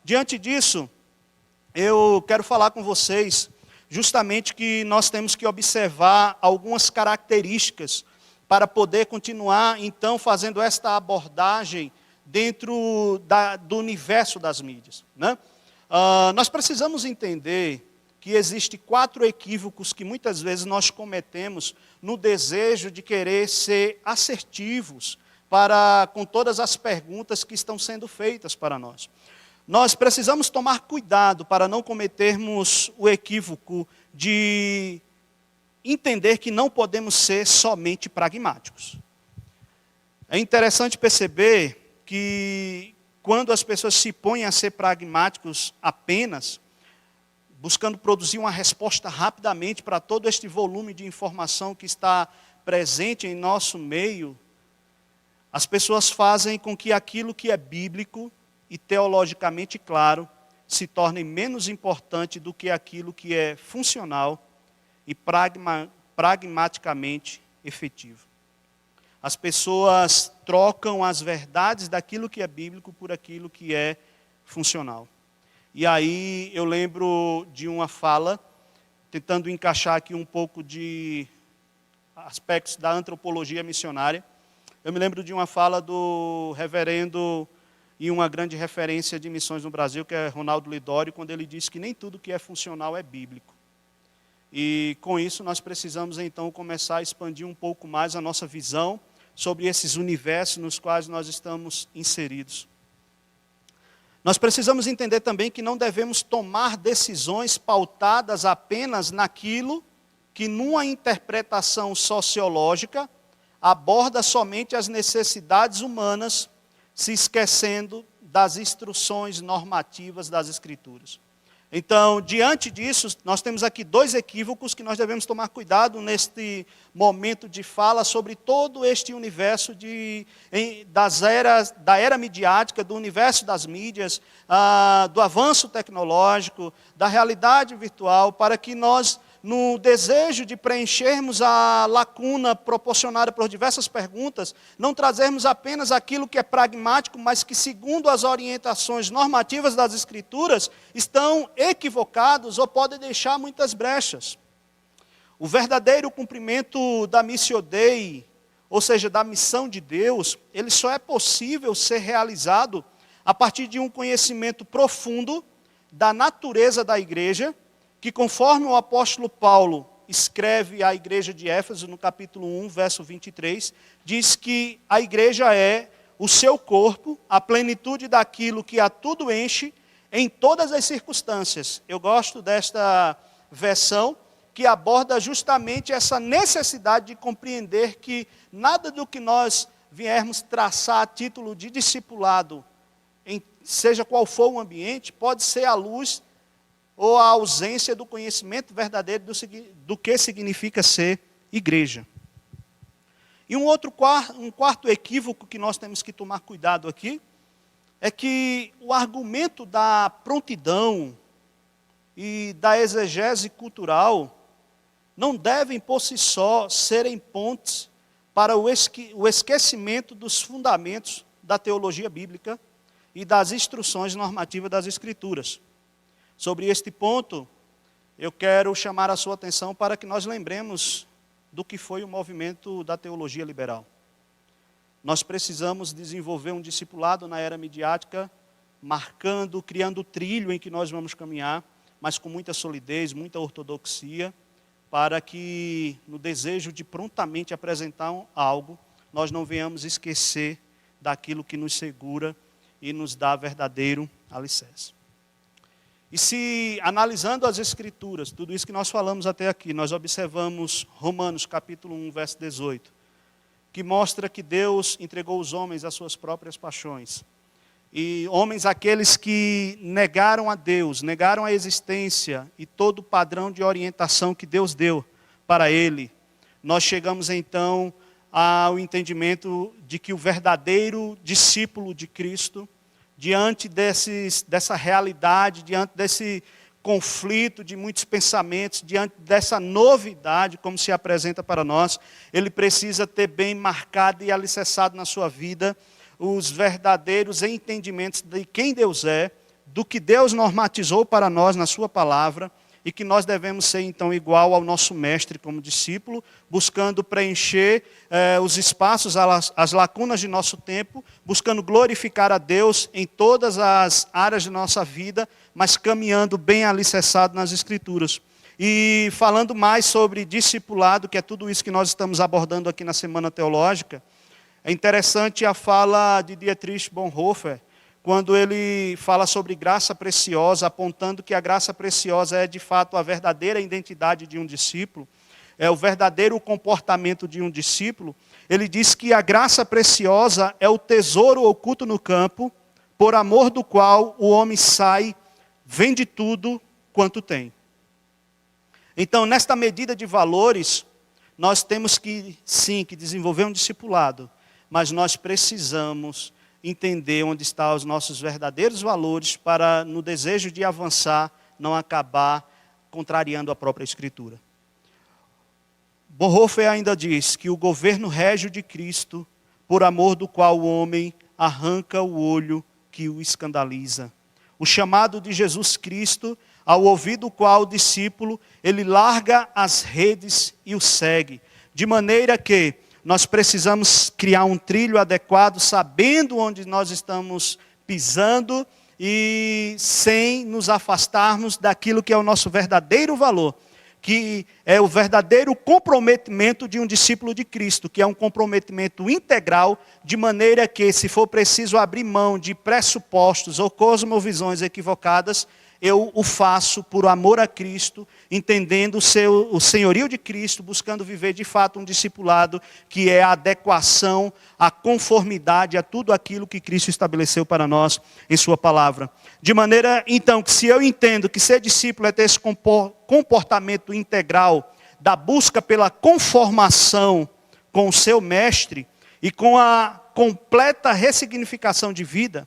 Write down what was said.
Diante disso, eu quero falar com vocês justamente que nós temos que observar algumas características para poder continuar, então, fazendo esta abordagem dentro do universo das mídias, né? Nós precisamos entender que existem 4 equívocos que muitas vezes nós cometemos no desejo de querer ser assertivos com todas as perguntas que estão sendo feitas para nós. Nós precisamos tomar cuidado para não cometermos o equívoco de entender que não podemos ser somente pragmáticos. É interessante perceber que quando as pessoas se põem a ser pragmáticos apenas, buscando produzir uma resposta rapidamente para todo este volume de informação que está presente em nosso meio, as pessoas fazem com que aquilo que é bíblico e teologicamente claro se torne menos importante do que aquilo que é funcional e pragmaticamente efetivo. As pessoas trocam as verdades daquilo que é bíblico por aquilo que é funcional. E aí eu lembro de uma fala, tentando encaixar aqui um pouco de aspectos da antropologia missionária. Eu me lembro de uma fala do reverendo e uma grande referência de missões no Brasil, que é Ronaldo Lidório, quando ele diz que nem tudo que é funcional é bíblico. E com isso nós precisamos então começar a expandir um pouco mais a nossa visão sobre esses universos nos quais nós estamos inseridos. Nós precisamos entender também que não devemos tomar decisões pautadas apenas naquilo que, numa interpretação sociológica, aborda somente as necessidades humanas, se esquecendo das instruções normativas das Escrituras. Então, diante disso, nós temos aqui 2 equívocos que nós devemos tomar cuidado neste momento de fala sobre todo este universo da era midiática, do universo das mídias, do avanço tecnológico, da realidade virtual, para que nós, no desejo de preenchermos a lacuna proporcionada por diversas perguntas, não trazermos apenas aquilo que é pragmático, mas que, segundo as orientações normativas das Escrituras, estão equivocados ou podem deixar muitas brechas. O verdadeiro cumprimento da Missio Dei, ou seja, da missão de Deus, ele só é possível ser realizado a partir de um conhecimento profundo da natureza da igreja, que conforme o apóstolo Paulo escreve à igreja de Éfeso, no capítulo 1, verso 23, diz que a igreja é o seu corpo, a plenitude daquilo que a tudo enche, em todas as circunstâncias. Eu gosto desta versão, que aborda justamente essa necessidade de compreender que nada do que nós viermos traçar a título de discipulado, seja qual for o ambiente, pode ser à luz ou a ausência do conhecimento verdadeiro do que significa ser igreja. E um quarto equívoco que nós temos que tomar cuidado aqui, é que o argumento da prontidão e da exegese cultural não devem por si só serem pontes para o esquecimento dos fundamentos da teologia bíblica e das instruções normativas das Escrituras. Sobre este ponto, eu quero chamar a sua atenção para que nós lembremos do que foi o movimento da teologia liberal. Nós precisamos desenvolver um discipulado na era midiática, criando o trilho em que nós vamos caminhar, mas com muita solidez, muita ortodoxia, para que no desejo de prontamente apresentar algo, nós não venhamos esquecer daquilo que nos segura e nos dá verdadeiro alicerce. E se, analisando as Escrituras, tudo isso que nós falamos até aqui, nós observamos Romanos capítulo 1, verso 18, que mostra que Deus entregou os homens às suas próprias paixões. E homens aqueles que negaram a Deus, negaram a existência e todo o padrão de orientação que Deus deu para ele. Nós chegamos então ao entendimento de que o verdadeiro discípulo de Cristo, diante dessa realidade, diante desse conflito de muitos pensamentos, diante dessa novidade, como se apresenta para nós, ele precisa ter bem marcado e alicerçado na sua vida os verdadeiros entendimentos de quem Deus é, do que Deus normatizou para nós na sua palavra, e que nós devemos ser, então, igual ao nosso mestre como discípulo, buscando preencher os espaços, as lacunas de nosso tempo, buscando glorificar a Deus em todas as áreas de nossa vida, mas caminhando bem alicerçado nas Escrituras. E falando mais sobre discipulado, que é tudo isso que nós estamos abordando aqui na Semana Teológica, é interessante a fala de Dietrich Bonhoeffer, quando ele fala sobre graça preciosa, apontando que a graça preciosa é de fato a verdadeira identidade de um discípulo, é o verdadeiro comportamento de um discípulo. Ele diz que a graça preciosa é o tesouro oculto no campo, por amor do qual o homem sai, vende tudo quanto tem. Então, nesta medida de valores, nós temos que, sim, que desenvolver um discipulado, mas nós precisamos entender onde estão os nossos verdadeiros valores para, no desejo de avançar, não acabar contrariando a própria Escritura. Bonhoeffer ainda diz que o governo régio de Cristo, por amor do qual o homem arranca o olho que o escandaliza. O chamado de Jesus Cristo, ao ouvir do qual o discípulo, ele larga as redes e o segue, de maneira que nós precisamos criar um trilho adequado, sabendo onde nós estamos pisando e sem nos afastarmos daquilo que é o nosso verdadeiro valor, que é o verdadeiro comprometimento de um discípulo de Cristo, que é um comprometimento integral, de maneira que, se for preciso abrir mão de pressupostos ou cosmovisões equivocadas, eu o faço por amor a Cristo, entendendo o senhorio de Cristo, buscando viver de fato um discipulado que é a adequação, a conformidade a tudo aquilo que Cristo estabeleceu para nós em sua palavra. De maneira, então, que se eu entendo que ser discípulo é ter esse comportamento integral da busca pela conformação com o seu mestre e com a completa ressignificação de vida,